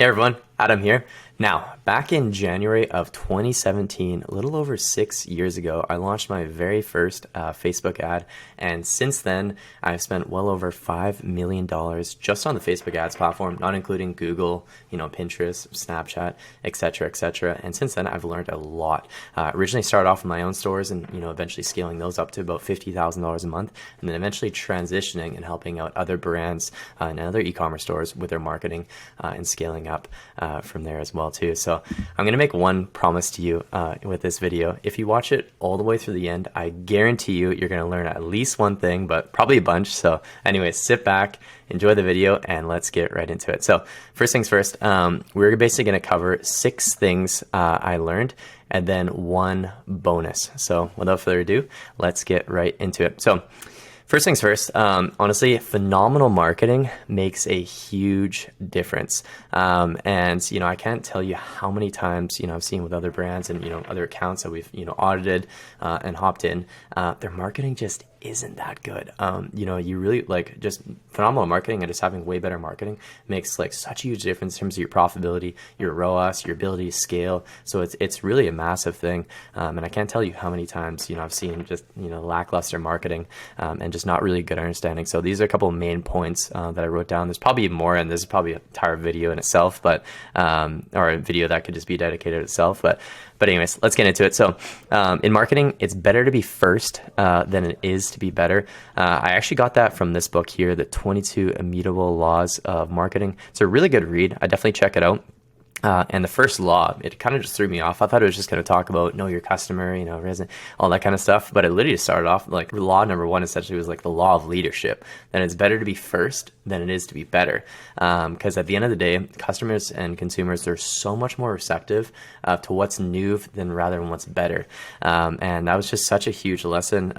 Hey everyone, Adam here. Now, back in January of 2017, a little over 6 years ago, I launched my very first Facebook ad. And since then, I've spent well over $5 million just on the Facebook ads platform, not including Google, Pinterest, Snapchat, etc., etc. And since then, I've learned a lot. Originally started off with my own stores and, eventually scaling those up to about $50,000 a month. And then eventually transitioning and helping out other brands and other e-commerce stores with their marketing and scaling up from there as well too. So I'm going to make one promise to you with this video. If you watch it all the way through the end, I guarantee you're going to learn at least one thing, but probably a bunch. So anyways, sit back, enjoy the video, and let's get right into it. So first things first, we're basically going to cover 6 things I learned and then one bonus. So without further ado, let's get right into it. So first things first, honestly, phenomenal marketing makes a huge difference. And, I can't tell you how many times, I've seen with other brands and, other accounts that we've, audited and hopped in, their marketing just isn't that good. You really just phenomenal marketing and just having way better marketing makes like such a huge difference in terms of your profitability, your ROAS, your ability to scale. So it's really a massive thing. And I can't tell you how many times, I've seen just, lackluster marketing and just not really good understanding. So these are a couple of main points that I wrote down. There's probably more, and this is probably an entire video in itself, but or a video that could just be dedicated itself. But anyways, let's get into it. So in marketing, it's better to be first than it is to be better. I actually got that from this book here, The 22 Immutable Laws of Marketing. It's a really good read. I definitely check it out. And the first law, it kind of just threw me off. I thought it was just going to talk about know your customer, all that kind of stuff. But it literally started off like law number 1 essentially was like the law of leadership. That it's better to be first than it is to be better. Because at the end of the day, customers and consumers are so much more receptive to what's new than rather than what's better. And that was just such a huge lesson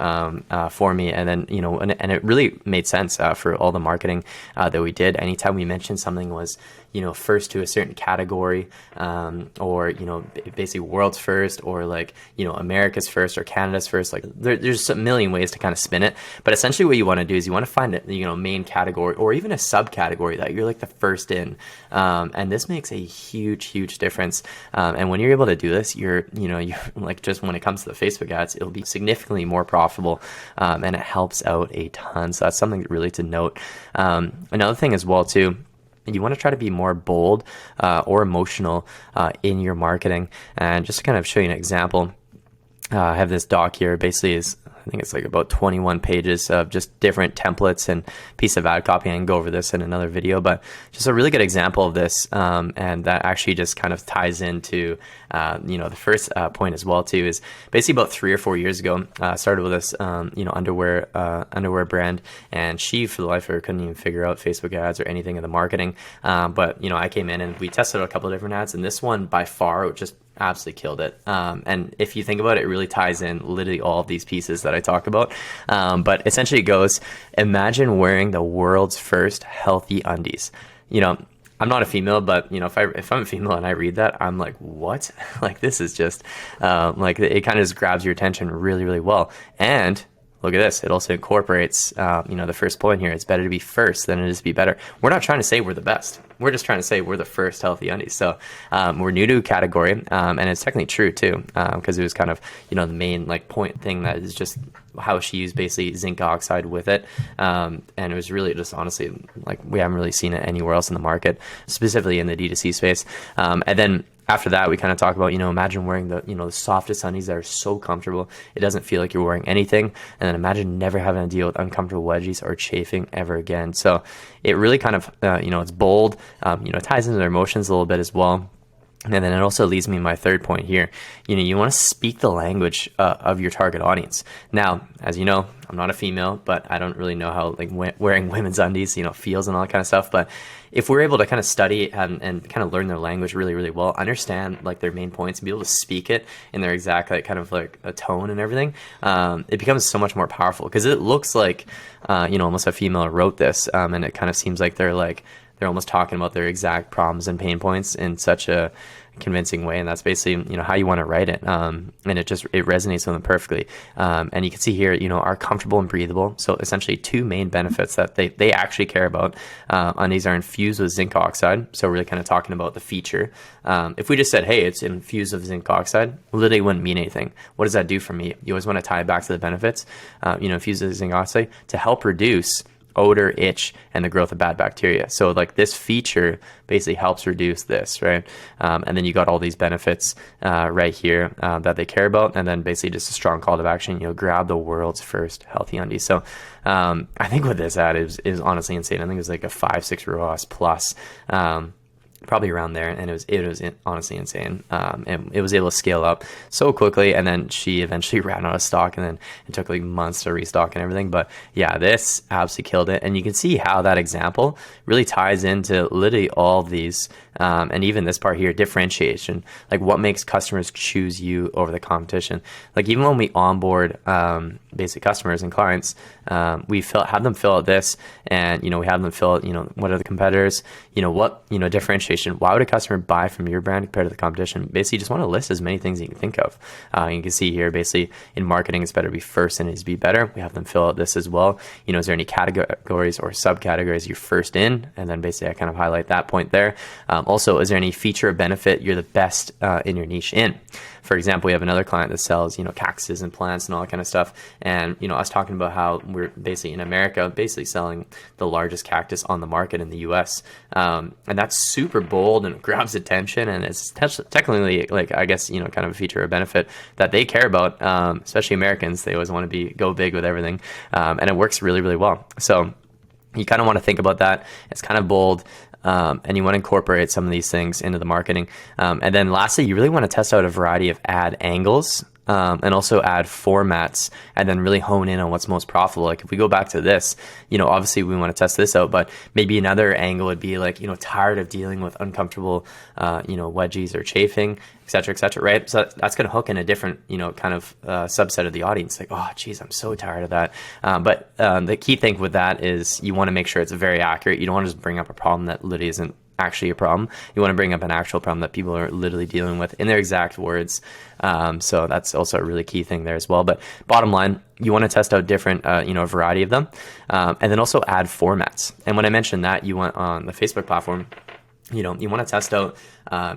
for me. And then, and it really made sense for all the marketing that we did. Anytime we mentioned something was, first to a certain category, or, basically world's first, or like, America's first or Canada's first, like there's a million ways to kind of spin it. But essentially what you want to do is you want to find a, main category or even a subcategory that you're like the first in. And this makes a huge difference. And when you're able to do this, you're like, just when it comes to the Facebook ads, it'll be significantly more profitable. And it helps out a ton. So that's something really to note. Another thing as well too, you want to try to be more bold or emotional in your marketing. And just to kind of show you an example, I have this doc here. Basically I think it's like about 21 pages of just different templates and piece of ad copy. I can go over this in another video, but just a really good example of this. And that actually just kind of ties into, the first point as well too, is basically about 3 or 4 years ago, started with this, underwear brand, and she, for the life of her, couldn't even figure out Facebook ads or anything in the marketing. But, I came in and we tested out a couple of different ads, and this one by far just absolutely killed it. And if you think about it, it really ties in literally all of these pieces that I talk about. But essentially it goes, imagine wearing the world's first healthy undies. I'm not a female, but if I'm a female and I read that, I'm like, what? Like, this is just like, it kind of just grabs your attention really well. And look at this. It also incorporates, the first point here. It's better to be first than it is to be better. We're not trying to say we're the best. We're just trying to say we're the first healthy undies. So we're new to a category, and it's technically true too, because it was kind of, the main point thing that is just how she used basically zinc oxide with it. And it was really just honestly, we haven't really seen it anywhere else in the market, specifically in the D2C space. And then after that, we kind of talk about, imagine wearing the, the softest undies that are so comfortable, it doesn't feel like you're wearing anything. And then imagine never having to deal with uncomfortable wedgies or chafing ever again. So it really kind of, it's bold, it ties into their emotions a little bit as well. And then it also leads me to my third point here. You want to speak the language of your target audience. Now, as you know, I'm not a female, but I don't really know how wearing women's undies, feels and all that kind of stuff. But if we're able to kind of study and kind of learn their language really well, understand their main points and be able to speak it in their exact kind of a tone and everything, it becomes so much more powerful, because it looks like, almost a female wrote this, and it kind of seems like they're they're almost talking about their exact problems and pain points in such a convincing way, and that's basically, you know, how you want to write it. And it resonates with them perfectly. And you can see here, you know, are comfortable and breathable. So essentially two main benefits that they actually care about on these are infused with zinc oxide. So really kind of talking about the feature. If we just said, hey, it's infused with zinc oxide, literally wouldn't mean anything. What does that do for me? You always want to tie it back to the benefits. You know, infused with zinc oxide to help reduce odor, itch, and the growth of bad bacteria. So like this feature basically helps reduce this, right? And then you got all these benefits right here that they care about, and then basically just a strong call to action, you know, grab the world's first healthy undies. So I think what this ad is honestly insane. I think it was like a 5-6 ROAS plus. Probably around there, and it was honestly insane. And it was able to scale up so quickly, and then she eventually ran out of stock, and then it took like months to restock and everything. But yeah, this absolutely killed it, and you can see how that example really ties into literally all of these, and even this part here, differentiation, like what makes customers choose you over the competition. Like even when we onboard basic customers and clients, we have them fill out this, and you know, we have them fill out, you know, what are the competitors, you know, what, you know, differentiation. Why would a customer buy from your brand compared to the competition? Basically, you just want to list as many things you can think of. You can see here, basically, in marketing, it's better to be first and it is be better. We have them fill out this as well. You know, is there any categories or subcategories you're first in? And then basically, I kind of highlight that point there. Also, is there any feature or benefit you're the best in your niche in? For example, we have another client that sells, you know, cactuses and plants and all that kind of stuff. And, you know, us talking about how we're basically in America, basically selling the largest cactus on the market in the US. And that's super bold and grabs attention. And it's technically, like, I guess, you know, kind of a feature or benefit that they care about, especially Americans. They always want to go big with everything. And it works really, really well. So you kind of want to think about that. It's kind of bold. And you want to incorporate some of these things into the marketing. And then lastly, you really want to test out a variety of ad angles and also ad formats, and then really hone in on what's most profitable. Like if we go back to this, you know, obviously we want to test this out, but maybe another angle would be like, you know, tired of dealing with uncomfortable, you know, wedgies or chafing, et cetera, right? So that's going to hook in a different, you know, kind of subset of the audience. Like, oh, geez, I'm so tired of that. But the key thing with that is you want to make sure it's very accurate. You don't want to just bring up a problem that literally isn't actually a problem. You want to bring up an actual problem that people are literally dealing with in their exact words. So that's also a really key thing there as well. But bottom line, you want to test out different, you know, a variety of them. And then also ad formats. And when I mentioned that, you want on the Facebook platform, you know, you want to test out,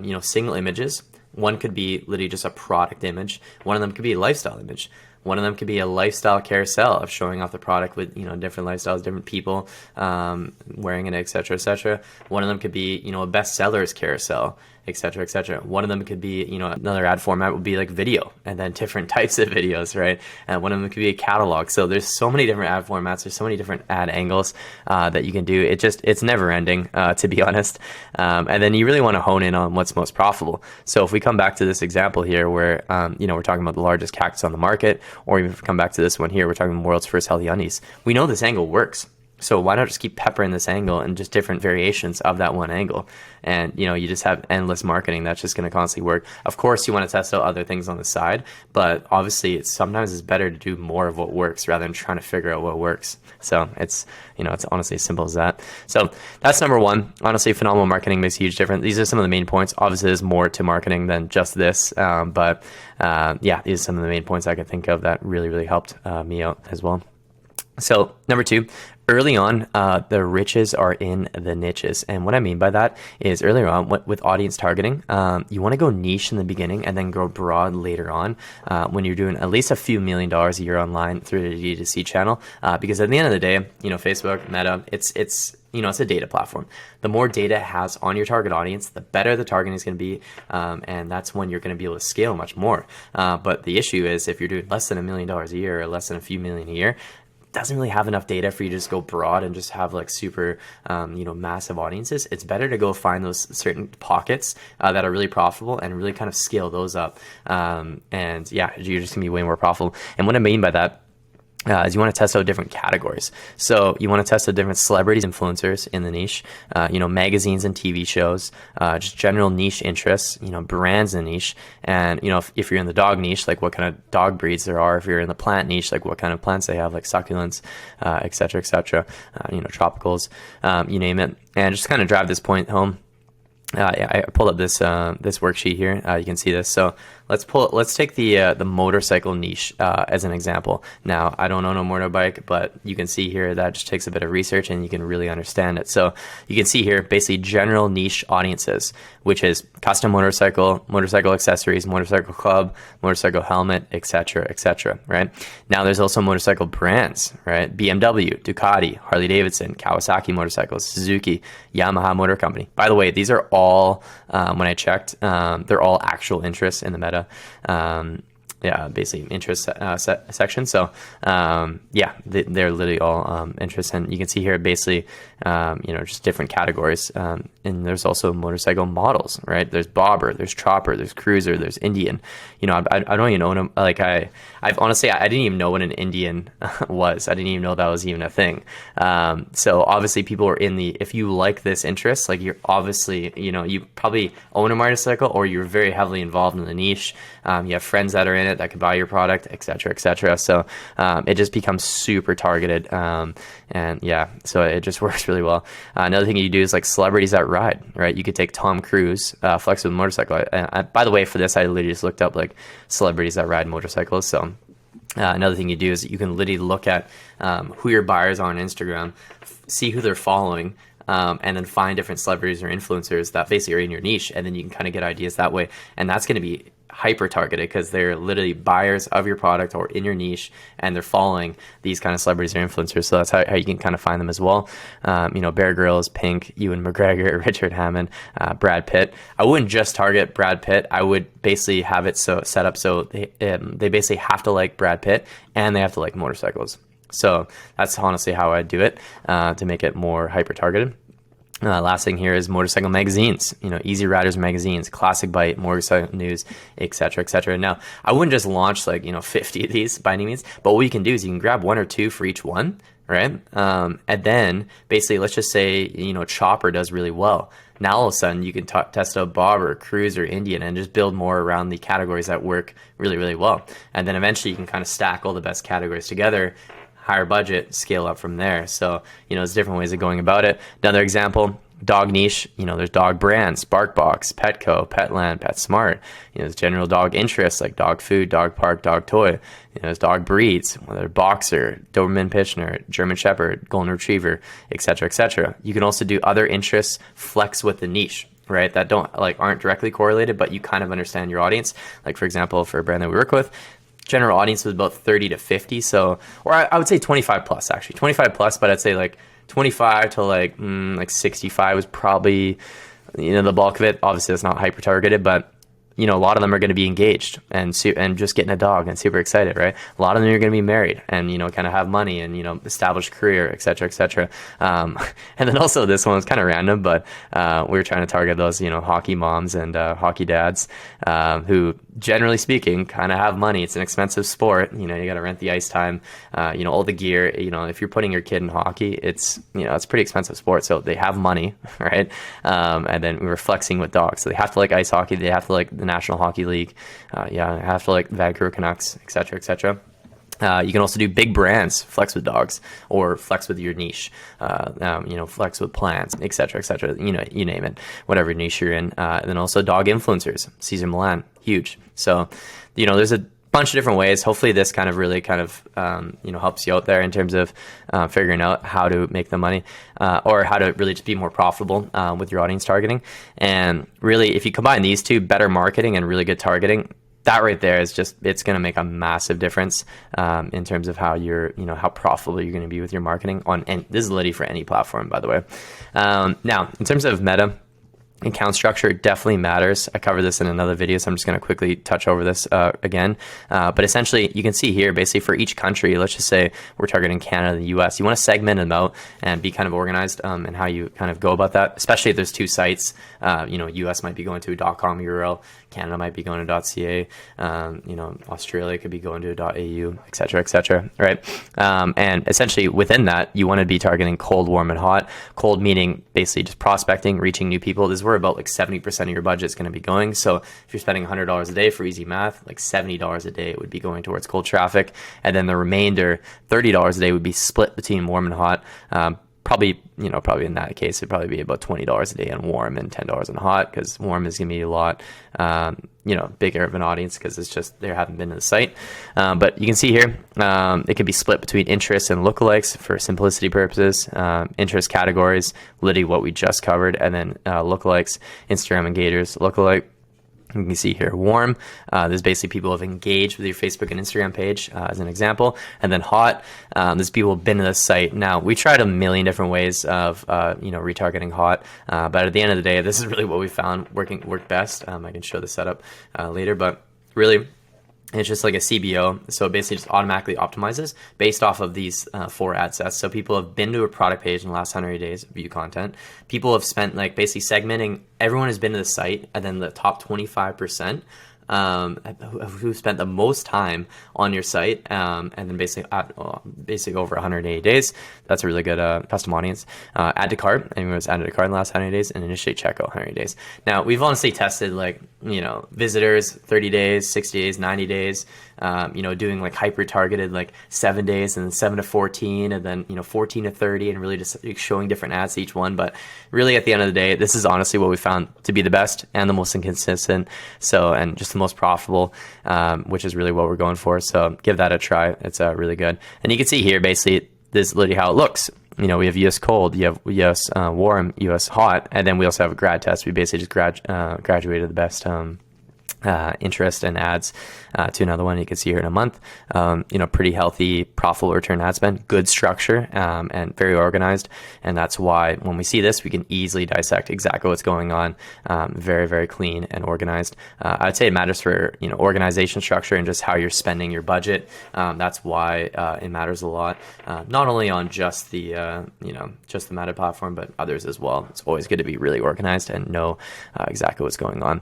you know, single images. One could be literally just a product image. One of them could be a lifestyle image. One of them could be a lifestyle carousel of showing off the product with, you know, different lifestyles, different people wearing it, et cetera, et cetera. One of them could be, you know, a bestsellers carousel, et cetera, et cetera. One of them could be, you know, another ad format would be like video, and then different types of videos, right? And one of them could be a catalog. So there's so many different ad formats. There's so many different ad angles that you can do. It's never ending, to be honest. And then you really want to hone in on what's most profitable. So if we come back to this example here where, you know, we're talking about the largest cactus on the market, or even if we come back to this one here, we're talking world's first healthy undies. We know this angle works. So why not just keep peppering this angle and just different variations of that one angle? And, you know, you just have endless marketing that's just going to constantly work. Of course, you want to test out other things on the side, but obviously sometimes it's better to do more of what works rather than trying to figure out what works. So it's, you know, it's honestly as simple as that. So that's number one. Honestly, phenomenal marketing makes a huge difference. These are some of the main points. Obviously, there's more to marketing than just this. But yeah, these are some of the main points I could think of that really, really helped me out as well. So number two, early on, the riches are in the niches. And what I mean by that is earlier on with audience targeting, you want to go niche in the beginning and then grow broad later on when you're doing at least a few $1 million a year online through the D2C channel. Because at the end of the day, you know, Facebook, Meta, it's you know, it's a data platform. The more data it has on your target audience, the better the targeting is going to be. And that's when you're going to be able to scale much more. But the issue is if you're doing less than $1 million a year or less than a few million a year, doesn't really have enough data for you to just go broad and just have like super, you know, massive audiences. It's better to go find those certain pockets that are really profitable and really kind of scale those up. And yeah, you're just gonna be way more profitable. And what I mean by that is you want to test out different categories. So you want to test out different celebrities, influencers in the niche, magazines and TV shows, just general niche interests, brands in the niche. And, if you're in the dog niche, like what kind of dog breeds there are. If you're in the plant niche, like what kind of plants they have, like succulents, et cetera, tropicals, you name it. And just kind of drive this point home. I pulled up this worksheet here. You can see this. So let's take the motorcycle niche as an example. Now, I don't own a motorbike, but you can see here that just takes a bit of research and you can really understand it. So you can see here basically general niche audiences, which is custom motorcycle accessories, motorcycle club, motorcycle helmet, etc., right? Now there's also motorcycle brands, right? BMW, Ducati, Harley Davidson, Kawasaki motorcycles, Suzuki, Yamaha Motor Company. By the way, these are all, when I checked, they're all actual interests in the meta. Basically interest section. So they're literally all interests, and you can see here basically just different categories. And there's also motorcycle models, right? There's bobber, there's chopper, there's cruiser, there's Indian. I don't even own them. Like I've honestly, I didn't even know what an Indian was. I didn't even know that was even a thing. So obviously people are if you like this interest, like you're obviously, you probably own a motorcycle or you're very heavily involved in the niche. You have friends that are in it that could buy your product, etc. So it just becomes super targeted. So it just works really well. Another thing you do is like celebrities that ride, right? You could take Tom Cruise, flex with a motorcycle. By the way, for this, I literally just looked up like celebrities that ride motorcycles. So another thing you do is you can literally look at who your buyers are on Instagram, see who they're following, and then find different celebrities or influencers that basically are in your niche, and then you can kind of get ideas that way. And that's going to be hyper targeted because they're literally buyers of your product or in your niche, and they're following these kind of celebrities or influencers. So that's how you can kind of find them as well. Bear Grylls, Pink, Ewan McGregor, Richard Hammond, Brad Pitt. I wouldn't just target Brad Pitt. I would basically have it set up so they basically have to like Brad Pitt and they have to like motorcycles. So that's honestly how I do it to make it more hyper targeted. Last thing here is motorcycle magazines, Easy Riders magazines, Classic Bite, Motorcycle News, etc. Now, I wouldn't just launch 50 of these by any means, but what you can do is you can grab one or two for each one, right? And then basically, let's just say, Chopper does really well. Now, all of a sudden, you can test out Bobber, Cruiser, Indian, and just build more around the categories that work really, really well. And then eventually, you can kind of stack all the best categories together, higher budget, scale up from there. So, there's different ways of going about it. Another example, dog niche, there's dog brands, BarkBox, Petco, Petland, PetSmart. There's general dog interests like dog food, dog park, dog toy. There's dog breeds, whether Boxer, Doberman Pinscher, German Shepherd, Golden Retriever, etc. You can also do other interests, flex with the niche, right? That aren't directly correlated, but you kind of understand your audience. Like for example, for a brand that we work with, general audience was about 30 to 50. So, or I would say 25 plus actually, 25 plus, but I'd say 25 to 65 was probably, the bulk of it. Obviously that's not hyper targeted, but a lot of them are going to be engaged and just getting a dog and super excited, right? A lot of them are going to be married and, kind of have money and, established career, et cetera. And then also this one was kind of random, but we were trying to target those, hockey moms and hockey dads who, generally speaking, kind of have money. It's an expensive sport. You got to rent the ice time, all the gear. If you're putting your kid in hockey, it's a pretty expensive sport. So they have money, right? And then we were flexing with dogs. So they have to like ice hockey. They have to like the National Hockey League. Have to like Vancouver Canucks, et cetera. You can also do big brands, flex with dogs, or flex with your niche, flex with plants, et cetera, you name it, whatever niche you're in. And then also dog influencers, Cesar Millan, huge. So, there's a bunch of different ways. Hopefully this kind of really helps you out there in terms of figuring out how to make the money or how to really just be more profitable with your audience targeting. And really, if you combine these two, better marketing and really good targeting, that right there is it's going to make a massive difference in terms of how how profitable you're going to be with your marketing and this is literally for any platform, by the way. Now, in terms of meta, Account structure definitely matters. I covered this in another video, so I'm just going to quickly touch over this again. But essentially, you can see here, basically for each country, let's just say we're targeting Canada and the US, you want to segment them out and be kind of organized in how you kind of go about that, especially if there's two sites. US might be going to a .com URL, Canada might be going to .ca, Australia could be going to a .au, et cetera, right? And essentially within that, you want to be targeting cold, warm, and hot. Cold meaning basically just prospecting, reaching new people. This is where about like 70% of your budget is going to be going. So if you're spending $100 a day for easy math, like $70 a day would be going towards cold traffic. And then the remainder, $30 a day would be split between warm and hot. Probably in that case, it'd probably be about $20 a day on warm and $10 on hot, because warm is going to be a lot, bigger of an audience because it's just they haven't been to the site. But you can see here, it can be split between interests and lookalikes for simplicity purposes. Interest categories, literally what we just covered, and then lookalikes, Instagram engagers, lookalike. You can see here, warm, there's basically people who have engaged with your Facebook and Instagram page as an example. And then hot, there's people who have been to the site. Now, we tried a million different ways of, retargeting hot. But at the end of the day, this is really what we found worked best. I can show the setup later, but really, it's just like a CBO. So it basically just automatically optimizes based off of these 4 ad sets. So people have been to a product page in the last 100 days, view content. People have spent like basically segmenting, everyone has been to the site, and then the top 25% who spent the most time on your site, and then basically over 180 days. That's a really good custom audience. Add to cart, anyone who's added to cart in the last 100 days, and initiate checkout 100 days. Now, we've honestly tested visitors 30 days, 60 days, 90 days, doing like hyper targeted like 7 days, and then 7 to 14, and then 14 to 30, and really just showing different ads to each one. But really, at the end of the day, this is honestly what we found to be the best and the most inconsistent. And just the most profitable, which is really what we're going for. So give that a try. It's really good. And you can see here, basically, this is literally how it looks. We have US cold, you have US warm, US hot, and then we also have a grad test. We basically just graduated the best interest and ads to another one. You can see here in a month, pretty healthy, profitable return ad spend, good structure, and very organized. And that's why when we see this, we can easily dissect exactly what's going on. Very, very clean and organized. I'd say it matters for, organization structure and just how you're spending your budget. That's why it matters a lot. Not only on just the, just the Meta platform, but others as well. It's always good to be really organized and know exactly what's going on.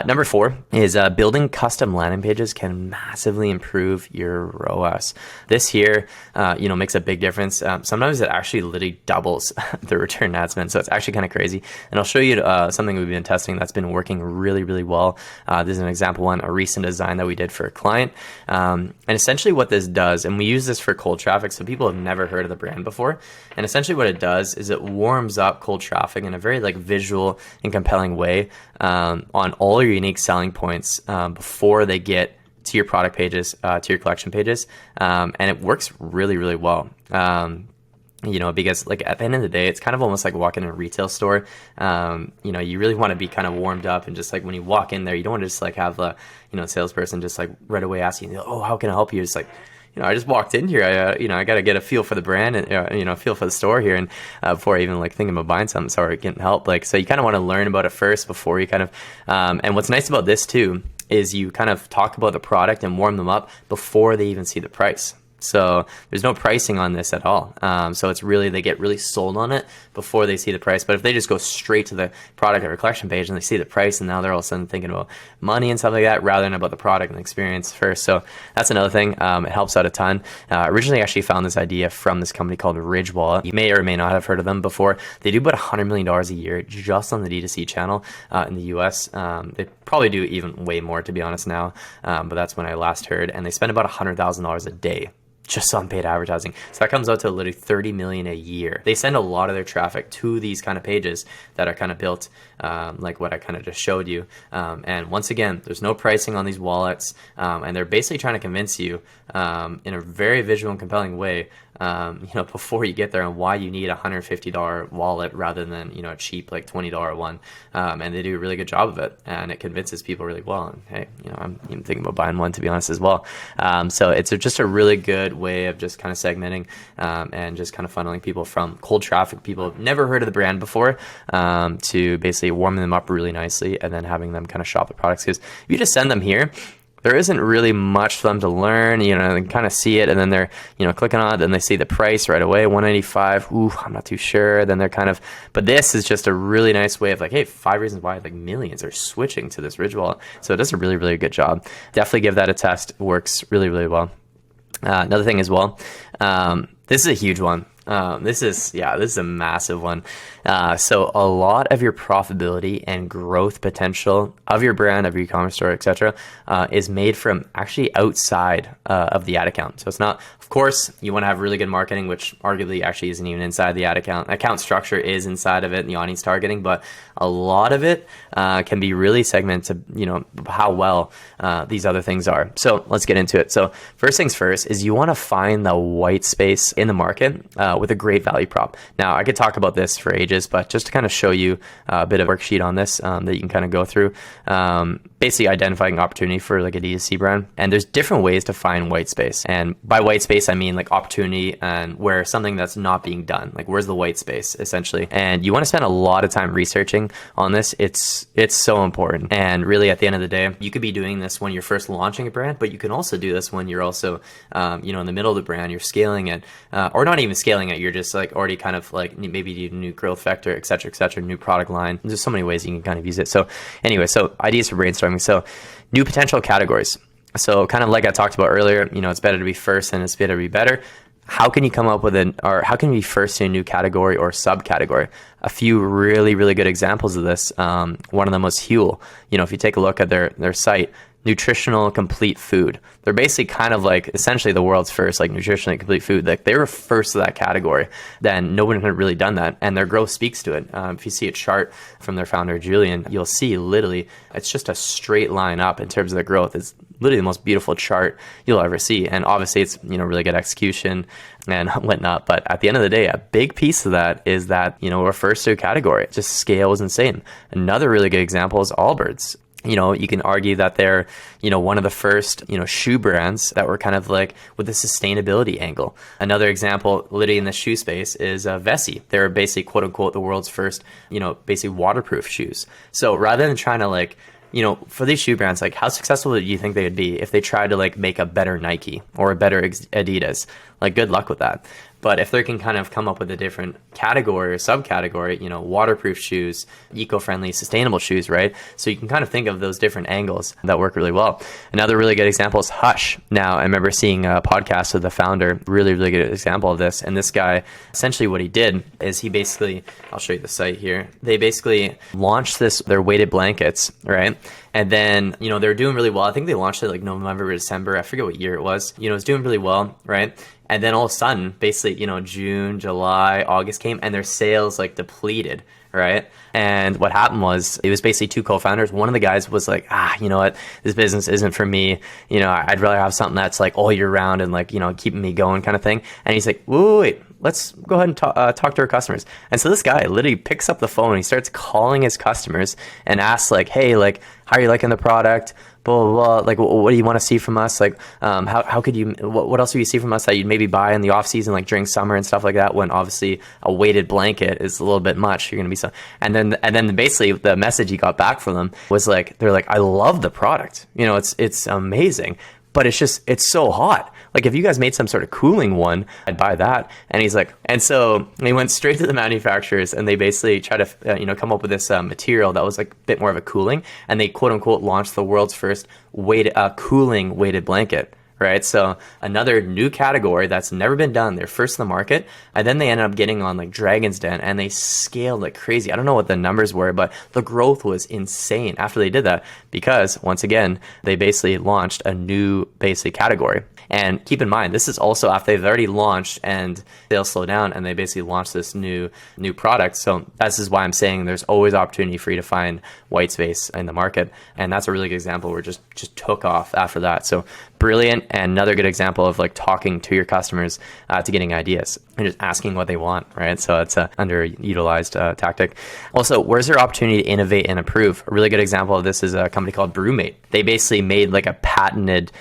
Number 4 is building custom landing pages can massively improve your ROAS. This here, makes a big difference. Sometimes it actually literally doubles the return ad spend. So it's actually kind of crazy. And I'll show you something we've been testing that's been working really, really well. This is an example one, a recent design that we did for a client. And essentially what this does, and we use this for cold traffic, so people have never heard of the brand before. And essentially what it does is it warms up cold traffic in a very visual and compelling way on all your unique selling points before they get to your product pages, to your collection pages. And it works really, really well. Because at the end of the day, it's kind of almost like walking in a retail store. You really want to be kind of warmed up, and just when you walk in there, you don't want to just have the, salesperson just right away asking you, oh, how can I help you? It's I just walked in here. I got to get a feel for the brand and, a feel for the store here. And before I even thinking about buying something, so I can help. So you kind of want to learn about it first before you and what's nice about this too, is you kind of talk about the product and warm them up before they even see the price. So there's no pricing on this at all. So it's really, they get really sold on it before they see the price. But if they just go straight to the product or collection page and they see the price, and now they're all of a sudden thinking about money and stuff like that rather than about the product and the experience first. So that's another thing. It helps out a ton. Originally, I actually found this idea from this company called Ridge Wallet. You may or may not have heard of them before. They do about $100 million a year just on the D2C channel in the US. They probably do even way more, to be honest, now. But that's when I last heard. And they spend about $100,000 a day just on paid advertising. So that comes out to literally $30 million a year. They send a lot of their traffic to these kind of pages that are kind of built like what I kind of just showed you. And once again, there's no pricing on these wallets. And they're basically trying to convince you in a very visual and compelling way before you get there, and why you need a $150 wallet rather than, a cheap like $20 one. And they do a really good job of it, and it convinces people really well. And hey, I'm even thinking about buying one, to be honest, as well. So it's just a really good way of just kind of segmenting and just kind of funneling people from cold traffic, people have never heard of the brand before, to basically warming them up really nicely and then having them kind of shop the products. Because if you just send them here, there isn't really much for them to learn, they can kind of see it, and then they're, clicking on it, and they see the price right away, $195. Ooh, I'm not too sure. Then they're but this is just a really nice way of like, hey, 5 reasons why like millions are switching to this Ridge wallet. So it does a really, really good job. Definitely give that a test. It works really, really well. Another thing as well, this is a huge one. This is a massive one. So a lot of your profitability and growth potential of your brand, of your e-commerce store, etc., is made from actually outside of the ad account. So it's not, of course, you want to have really good marketing, which arguably actually isn't even inside the ad account. Account structure is inside of it and the audience targeting, but a lot of it can be really segmented to, how well these other things are. So let's get into it. So first things first is you want to find the white space in the market with a great value prop. Now, I could talk about this for ages, but just to kind of show you a bit of a worksheet on this that you can kind of go through, basically identifying opportunity for like a D2C brand. And there's different ways to find white space. And by white space, I mean like opportunity and where something that's not being done, like where's the white space essentially. And you want to spend a lot of time researching on this. It's so important. And really at the end of the day, you could be doing this when you're first launching a brand, but you can also do this when you're also, in the middle of the brand, you're scaling it, or not even scaling it. You're just like already kind of like maybe you new growth vector, et cetera, new product line. There's so many ways you can kind of use it. So anyway, so ideas for brainstorming. So new potential categories. So kind of like I talked about earlier, it's better to be first and it's better to be better. How can you come up with how can you be first in a new category or subcategory? A few really, really good examples of this. One of them was Huel. If you take a look at their site, nutritional complete food. They're basically kind of like essentially the world's first like nutritionally complete food. Like they were first to that category. Then no one had really done that, and their growth speaks to it. If you see a chart from their founder Julian, you'll see literally it's just a straight line up in terms of their growth. It's literally the most beautiful chart you'll ever see, and obviously it's really good execution and whatnot. But at the end of the day, a big piece of that is that we're first to a category. Just scale is insane. Another really good example is Allbirds. You can argue that they're, one of the first, shoe brands that were kind of like with the sustainability angle. Another example, literally in the shoe space, is Vessi. They're basically, quote unquote, the world's first, basically waterproof shoes. So rather than trying to like, for these shoe brands, like how successful do you think they would be if they tried to like make a better Nike or a better Adidas? Like good luck with that. But if they can kind of come up with a different category or subcategory, waterproof shoes, eco-friendly, sustainable shoes, right? So you can kind of think of those different angles that work really well. Another really good example is Hush. Now, I remember seeing a podcast with the founder, really, really good example of this. And this guy, essentially what he did is he basically, I'll show you the site here. They basically launched their weighted blankets, right? And then, they're doing really well. I think they launched it like November or December. I forget what year it was. It was doing really well, right? And then all of a sudden, basically, June, July, August came and their sales like depleted, right? And what happened was it was basically two co-founders. One of the guys was like, you know what? This business isn't for me. I'd rather have something that's like all year round and like, keeping me going kind of thing. And he's like, wait, let's go ahead and talk to our customers. And so this guy literally picks up the phone and he starts calling his customers and asks like, hey, like, how are you liking the product? Blah, blah, blah. Like, what do you want to see from us? Like, how could you, what else do you see from us that you'd maybe buy in the off season, like during summer and stuff like that, when obviously a weighted blanket is a little bit much. You're going to be so, and then basically the message he got back from them was like, they're like, I love the product. It's amazing, but it's so hot. Like if you guys made some sort of cooling one, I'd buy that. And he's like, and so they went straight to the manufacturers and they basically tried to, come up with this material that was like a bit more of a cooling. And they quote unquote launched the world's first cooling weighted blanket. Right. So another new category that's never been done. They're first in the market. And then they ended up getting on like Dragon's Den and they scaled like crazy. I don't know what the numbers were, but the growth was insane after they did that because once again, they basically launched a new basic category. And keep in mind, this is also after they've already launched and sales slow down and they basically launched this new product. So this is why I'm saying there's always opportunity for you to find white space in the market. And that's a really good example where it just took off after that. So brilliant. Brewmate, and another good example of like talking to your customers to getting ideas and just asking what they want, right? So it's a underutilized tactic. Also, where's there opportunity to innovate and improve? A really good example of this is a company called Brewmate. They basically made like a patented,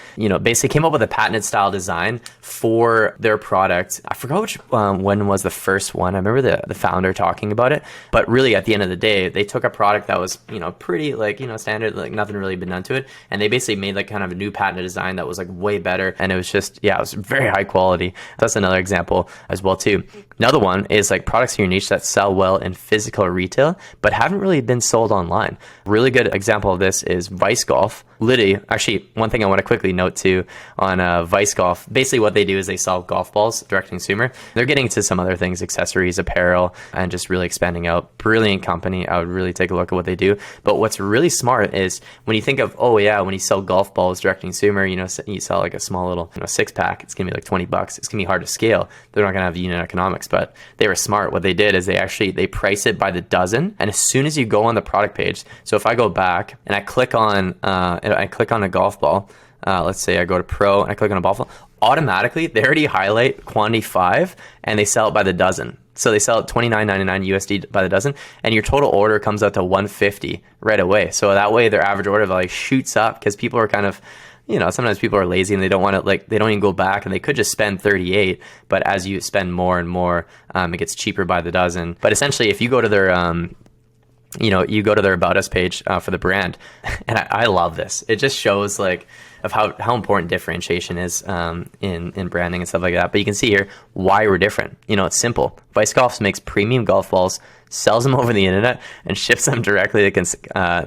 basically came up with a patented style design for their product. I forgot which when was the first one. I remember the founder talking about it, but really at the end of the day, they took a product that was, pretty like, standard, like nothing really been done to it. And they basically made like kind of a new patented design that was like way better. And it was just, it was very high quality. That's another example as well too. Another one is like products in your niche that sell well in physical or retail, but haven't really been sold online. Really good example of this is Vice Golf. Literally, actually, one thing I want to quickly note too on Vice Golf, basically what they do is they sell golf balls direct to consumer. They're getting into some other things, accessories, apparel, and just really expanding out. Brilliant company. I would really take a look at what they do. But what's really smart is when you think of, when you sell golf balls direct to consumer, you sell like a small little 6-pack, it's going to be like $20. It's going to be hard to scale. They're not going to have unit economics, but they were smart. What they did is they price it by the dozen. And as soon as you go on the product page, so if I go back and I click on a golf ball, let's say I go to pro and I click on a golf ball, automatically they already highlight quantity 5 and they sell it by the dozen. So they sell it $29.99 USD by the dozen, and your total order comes out to $150 right away. So that way their average order like shoots up because people are kind of, sometimes people are lazy and they don't want to they don't even go back, and they could just spend 38, but as you spend more and more, it gets cheaper by the dozen. But essentially if you go to their you go to their About Us page for the brand, and I love this. It just shows like of how important differentiation is in branding and stuff like that. But you can see here why we're different. It's simple. Vice Golf makes premium golf balls, sells them over the internet, and ships them directly to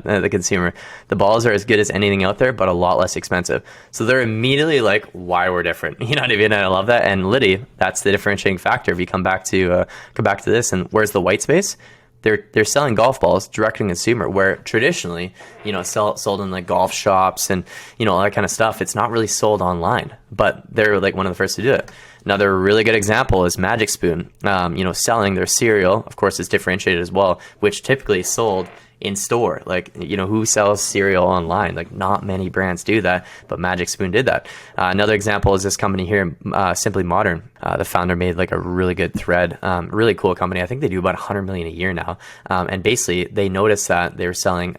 the consumer. The balls are as good as anything out there, but a lot less expensive. So they're immediately like, why we're different. You know what I mean? And I love that. And literally, that's the differentiating factor. If you come back to this, and where's the white space? They're selling golf balls direct to consumer, where traditionally, sold in like golf shops and, all that kind of stuff. It's not really sold online, but they're like one of the first to do it. Another really good example is Magic Spoon, selling their cereal. Of course, it's differentiated as well, which typically is sold in store. Like, who sells cereal online? Like, not many brands do that, but Magic Spoon did that. Another example is this company here, Simply Modern. The founder made like a really good thread, really cool company. I think they do about 100 million a year now. And basically they noticed that they were selling,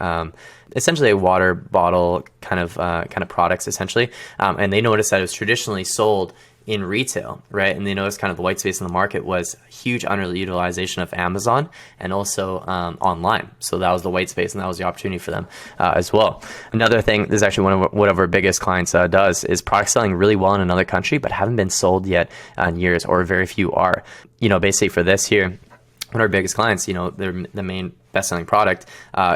essentially a water bottle kind of products essentially. And they noticed that it was traditionally sold in retail, right? And they noticed kind of the white space in the market was huge underutilization of Amazon and also online. So that was the white space, and that was the opportunity for them as well. Another thing, this is actually one of our biggest clients does, is products selling really well in another country but haven't been sold yet in years, or very few are. Basically for this here, one of our biggest clients, the main best-selling product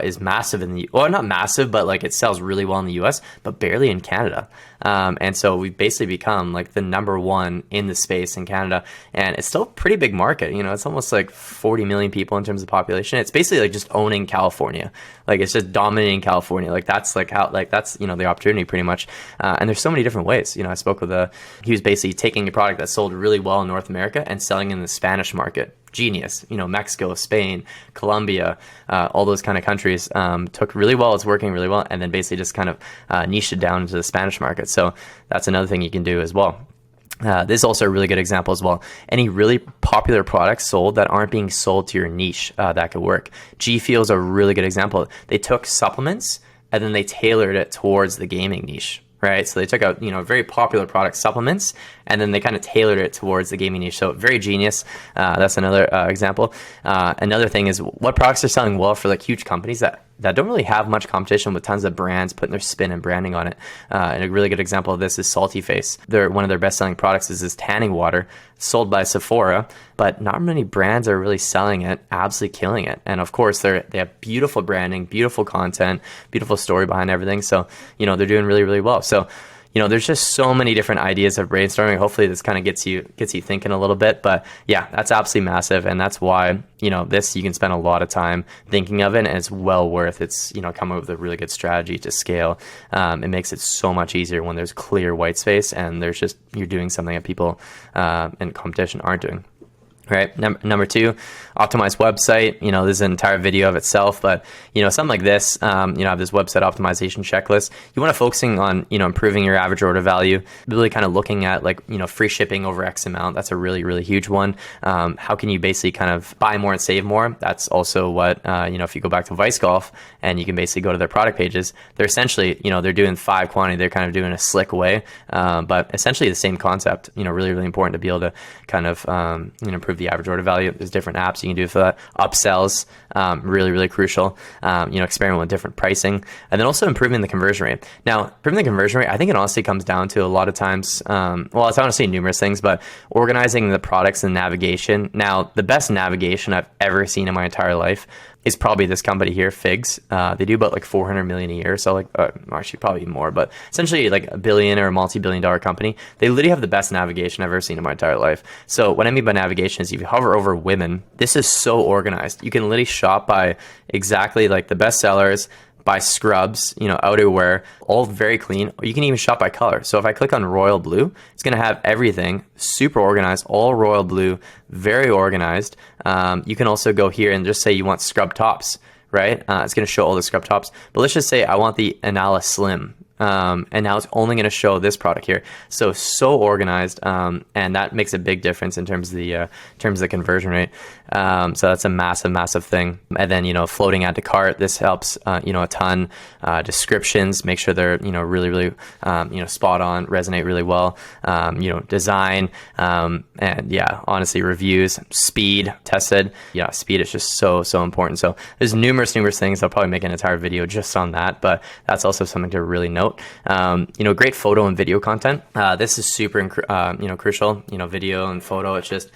is massive not massive, but like it sells really well in the US, but barely in Canada. And so we've basically become like the number one in the space in Canada, and it's still a pretty big market. It's almost like 40 million people in terms of population. It's basically like just owning California. Like it's just dominating California. Like that's like how, like that's, the opportunity pretty much. And there's so many different ways. I spoke with he was basically taking a product that sold really well in North America and selling in the Spanish market. Genius. Mexico, Spain, Colombia, all those kind of countries took really well. It's working really well. And then basically just kind of niched it down into the Spanish market. So that's another thing you can do as well. This is also a really good example as well. Any really popular products sold that aren't being sold to your niche, that could work. G Fuel is a really good example. They took supplements and then they tailored it towards the gaming niche. Right, so they took a very popular product, supplements, and then they kind of tailored it towards the gaming niche. So very genius. That's another example. Another thing is what products are selling well for like huge companies that don't really have much competition, with tons of brands putting their spin and branding on it. And a really good example of this is Salty Face. One of their best-selling products is this tanning water sold by Sephora, but not many brands are really selling it, absolutely killing it. And of course, they have beautiful branding, beautiful content, beautiful story behind everything. So, they're doing really, really well. So, there's just so many different ideas of brainstorming. Hopefully this kind of gets you thinking a little bit, but yeah, that's absolutely massive. And that's why, this, you can spend a lot of time thinking of it, and it's well worth it's, come up with a really good strategy to scale. It makes it so much easier when there's clear white space and you're doing something that people in competition aren't doing. right? Number two, optimized website. This is an entire video of itself, but something like this, I have this website optimization checklist. You want to focusing on, improving your average order value, really kind of looking at like, free shipping over X amount. That's a really, really huge one. How can you basically kind of buy more and save more? That's also what, if you go back to Vice Golf and you can basically go to their product pages, they're essentially, they're doing 5 quantity. They're kind of doing a slick way, but essentially the same concept, really, really important to be able to kind of, improve the average order value. There's different apps you can do for that. Upsells, really, really crucial. Experiment with different pricing, and then also improving the conversion rate. Now, improving the conversion rate, I think it honestly comes down to a lot of times, it's honestly numerous things, but organizing the products and navigation. Now, the best navigation I've ever seen in my entire life is probably this company here, Figs. They do about like 400 million a year. So like, actually probably more, but essentially like a billion or a multi-billion-dollar company. They literally have the best navigation I've ever seen in my entire life. So what I mean by navigation is if you hover over women, this is so organized. You can literally shop by exactly like the best sellers, by scrubs, outerwear, all very clean. You can even shop by color. So if I click on royal blue, it's going to have everything super organized, all royal blue, very organized. You can also go here and just say you want scrub tops, right? It's going to show all the scrub tops. But let's just say I want the Anala Slim. And now it's only going to show this product here. So organized, and that makes a big difference in terms of the conversion rate. So that's a massive thing. And then floating add to cart. This helps a ton. Descriptions, make sure they're really spot on, resonate really well. Design, and yeah, honestly, reviews, speed, tested. Yeah, speed is just so important. So there's numerous things. I'll probably make an entire video just on that, but that's also something to really note. Great photo and video content. This is super, crucial. Video and photo. It's just,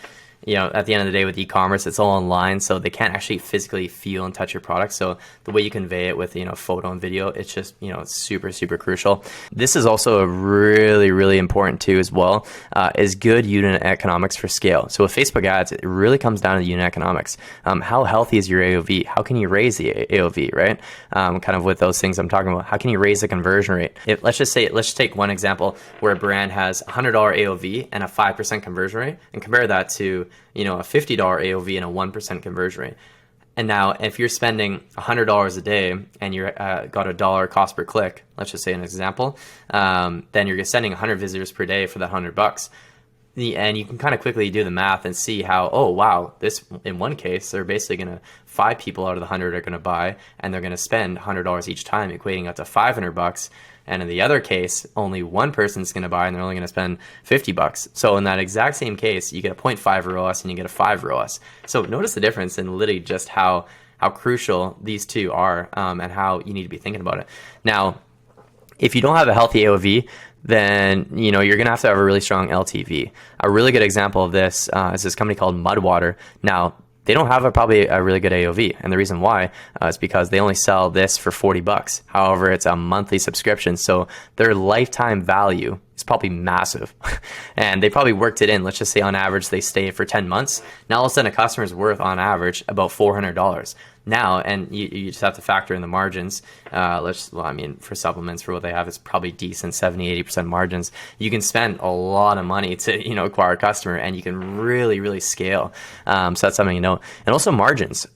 at the end of the day with e-commerce, it's all online, so they can't actually physically feel and touch your product. So the way you convey it with, photo and video, it's just, it's super crucial. This is also a really important too as well, is good unit economics for scale. So with Facebook ads, it really comes down to the unit economics. How healthy is your AOV? How can you raise the AOV, right? Kind of with those things I'm talking about. How can you raise the conversion rate? Let's just take one example where a brand has $100 AOV and a 5% conversion rate, and compare that to a $50 AOV and a 1% conversion rate. And now if you're spending $100 a day and you're got $1 cost per click, let's just say an example, then you're sending 100 visitors per day for that $100. And you can kind of quickly do the math and see how, oh wow, this in one case they're basically gonna 5 people out of the 100 are gonna buy, and they're gonna spend $100 each time, equating up to $500. And in the other case, only one person's going to buy and they're only going to spend $50. So in that exact same case, you get a 0.5 ROAS and you get a 5 ROAS. So notice the difference in literally just how crucial these two are, and how you need to be thinking about it. Now, if you don't have a healthy AOV, then you're going to have a really strong LTV. A really good example of this is this company called Mudwater. Now, they don't have probably a really good AOV. And the reason why is because they only sell this for $40. However, it's a monthly subscription. So their lifetime value is probably massive. And they probably worked it in. Let's just say on average, they stay for 10 months. Now all of a sudden a customer's worth on average about $400. Now, and you just have to factor in the margins. For supplements, for what they have, it's probably decent 70-80% margins. You can spend a lot of money to acquire a customer, and you can really scale. So that's something and also margins.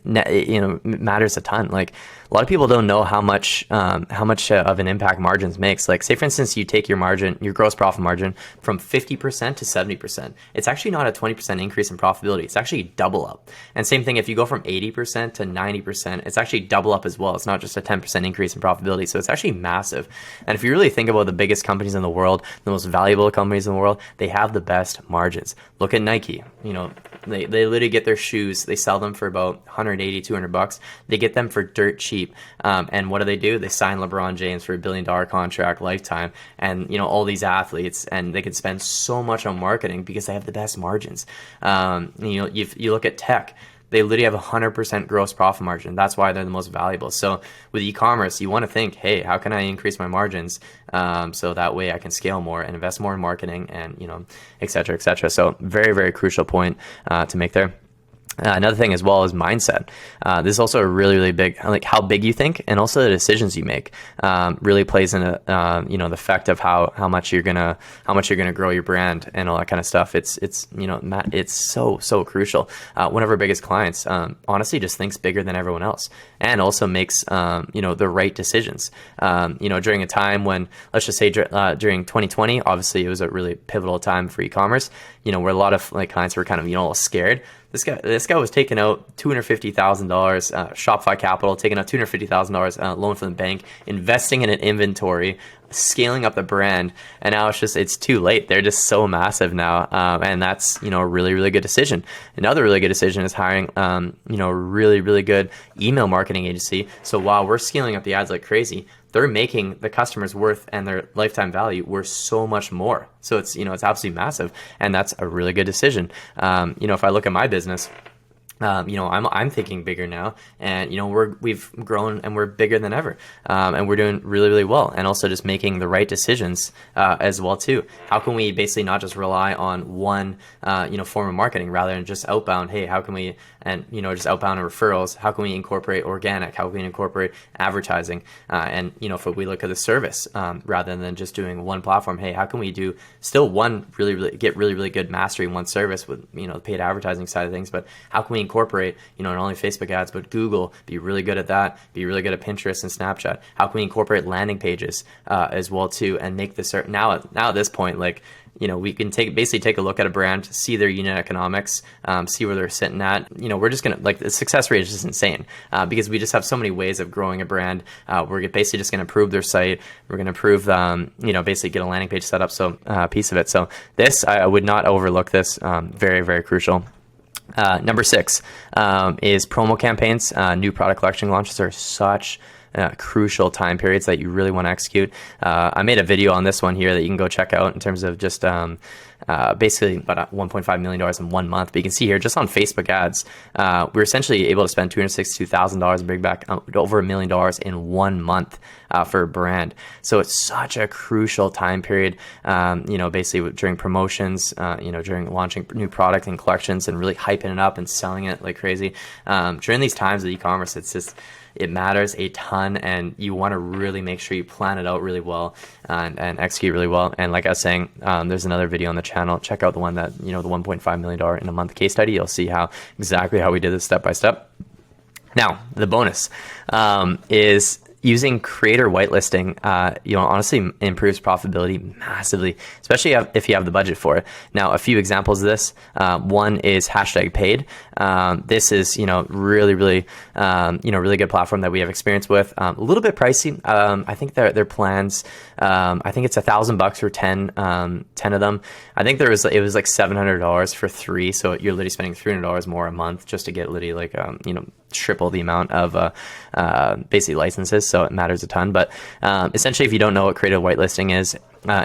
Matters a ton. Like a lot of people don't know how much of an impact margins makes. Like say for instance, you take your margin, your gross profit margin from 50% to 70%. It's actually not a 20% increase in profitability. It's actually double up. And same thing, if you go from 80% to 90%, it's actually double up as well. It's not just a 10% increase in profitability. So it's actually massive. And if you really think about the biggest companies in the world, the most valuable companies in the world, they have the best margins. Look at Nike. They literally get their shoes, they sell them for about $180, $200. They get them for dirt cheap. And what do? They sign LeBron James for $1 billion contract lifetime, and all these athletes, and they can spend so much on marketing because they have the best margins. You look at tech. They literally have 100% gross profit margin. That's why they're the most valuable. So with e-commerce, you want to think, hey, how can I increase my margins so that way I can scale more and invest more in marketing and, et cetera, et cetera. So very crucial point to make there. Another thing as well is mindset. This is also a really, really big, like how big you think, and also the decisions you make really plays in the effect of how much you're gonna grow your brand and all that kind of stuff. It's it's so crucial. One of our biggest clients honestly just thinks bigger than everyone else, and also makes the right decisions. During a time when, let's just say during 2020, obviously it was a really pivotal time for e-commerce. Where a lot of like clients were kind of a little scared. This guy was taking out $250,000 Shopify Capital, taking out $250,000 loan from the bank, investing in an inventory, scaling up the brand, and now it's too late. They're just so massive now, and that's a really, really good decision. Another really good decision is hiring a really, really good email marketing agency. So while we're scaling up the ads like crazy, they're making the customer's worth and their lifetime value worth so much more. So it's absolutely massive, and that's a really good decision. If I look at my business, I'm thinking bigger now, and we've grown and we're bigger than ever, and we're doing really, really well, and also just making the right decisions as well too. How can we basically not just rely on one form of marketing rather than just outbound? Hey, how can we just outbound and referrals? How can we incorporate organic? How can we incorporate advertising? And if we look at the service rather than just doing one platform, hey, how can we do still one get really, really good mastery in one service with the paid advertising side of things, but how can we incorporate not only Facebook ads but Google, be really good at that, be really good at Pinterest and Snapchat? How can we incorporate landing pages as well too, and make this now at this point, like we can basically take a look at a brand, see their unit economics, see where they're sitting at. We're just gonna, like, the success rate is just insane because we just have so many ways of growing a brand. We're basically just gonna improve their site. We're gonna improve basically get a landing page set up. So piece of it. So this, I would not overlook this. Very, very crucial. Number 6 is promo campaigns. New product collection launches are such crucial time periods that you really want to execute. I made a video on this one here that you can go check out in terms of just basically about $1.5 million in 1 month. But you can see here, just on Facebook ads, we were essentially able to spend $262,000 and bring back over $1 million in 1 month for a brand. So it's such a crucial time period, basically during promotions, during launching new product and collections and really hyping it up and selling it like crazy. During these times of e-commerce, it matters a ton, and you want to really make sure you plan it out really well and execute really well. And like I was saying, there's another video on the channel. Check out the one that, the $1.5 million in a month case study. You'll see exactly how we did this step by step. Now, the bonus is using creator whitelisting, honestly improves profitability massively, especially if you have the budget for it. Now, a few examples of this. One is #paid. This is, really, really, really good platform that we have experience with. A little bit pricey. I think their plans, I think it's $1,000 for 10 of them. I think it was like $700 for 3. So you're literally spending $300 more a month just to get literally like, triple the amount of basically licenses. So it matters a ton. But essentially, if you don't know what creative whitelisting is,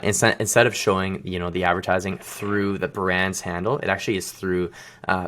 instead of showing the advertising through the brand's handle, it actually is through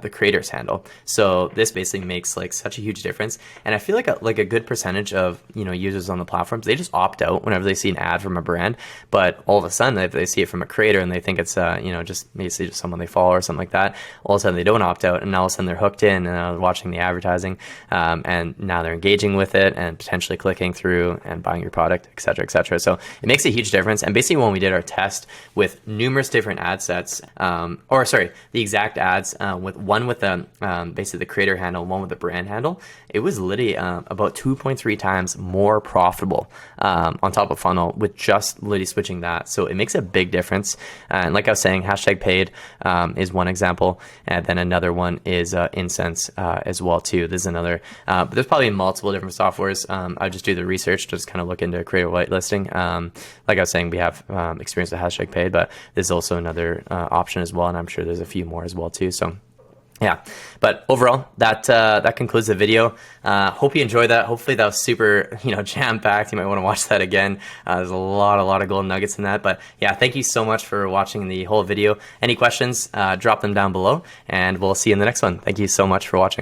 the creator's handle. So this basically makes like such a huge difference. And I feel like a good percentage of users on the platforms, they just opt out whenever they see an ad from a brand. But all of a sudden, if they see it from a creator and they think it's just basically just someone they follow or something like that, all of a sudden they don't opt out, and all of a sudden they're hooked in and watching the advertising, and now they're engaging with it and potentially clicking through and buying your product, et cetera, et cetera. So it makes a huge difference. And basically, when we did our test with numerous different ad sets, the exact ads, with one with the basically the creator handle, one with the brand handle, it was literally about 2.3 times more profitable on top of funnel with just literally switching that. So it makes a big difference. And like I was saying, #paid is one example, and then another one is Incense as well too. There's another, but there's probably multiple different softwares. I just do the research, just kind of look into creative whitelisting. Like I was saying, we have experience with #paid, but there's also another option as well, and I'm sure there's a few more as well too. So yeah, but overall, that concludes the video. Hope you enjoyed that. Hopefully that was super, jam-packed. You might want to watch that again. There's a lot of golden nuggets in that. But yeah, thank you so much for watching the whole video. Any questions, drop them down below, and we'll see you in the next one. Thank you so much for watching.